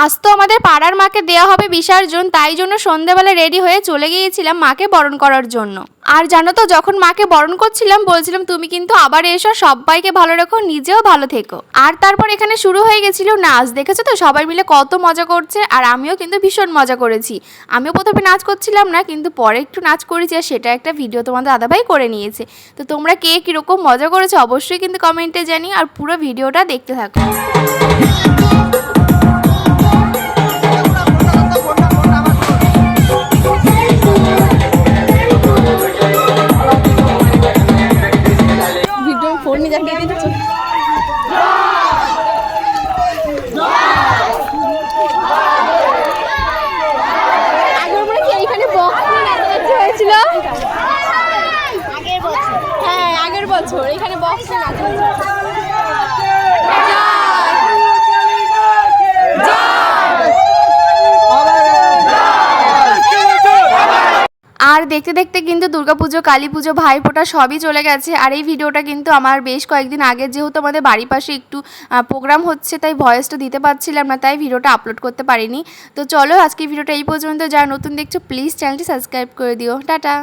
আজ তো আমাদের পাড়ার মাকে দেওয়া হবে বিসর্জন, তাই জন্য সন্ধ্যাবেলা রেডি হয়ে চলে গিয়েছিলাম মাকে বরণ করার জন্য। আর জানো তো, যখন মাকে বরণ করছিলাম বলছিলাম তুমি কিন্তু আবার এসো, সবাইকে ভালো রেখো, নিজেও ভালো থেকো। আর তারপর এখানে শুরু হয়ে গেছিল নাচ। দেখেছো তো সবাই মিলে কত মজা করছে, আর আমিও কিন্তু ভীষণ মজা করেছি। আমিও প্রথমে নাচ করছিলাম না, কিন্তু পরে একটু নাচ করেছি, আর সেটা একটা ভিডিও তোমাদের দাদাভাই করে নিয়েছে। তো তোমরা কে কীরকম মজা করেছো অবশ্যই কিন্তু কমেন্টে জানিও, আর পুরো ভিডিওটা দেখতে থাকো। আগের বছর এখানে বক্সে নাচ হয়েছে। আর দেখতে দেখতে কিন্তু দুর্গাপুজো, কালী পুজো, ভাইফোঁটা সবই চলে গেছে। আর এই ভিডিওটা কিন্তু আমার বেশ কয়েকদিন আগে, যেহেতু আমাদের বাড়ির পাশে একটু প্রোগ্রাম হচ্ছে, তাই ভয়েসটা দিতে পারছিলাম না, তাই ভিডিওটা আপলোড করতে পারিনি। তো চলো আজকে ভিডিওটা এই পর্যন্ত। যারা নতুন দেখছো প্লিজ চ্যানেলটি সাবস্ক্রাইব করে দিও। টাটা।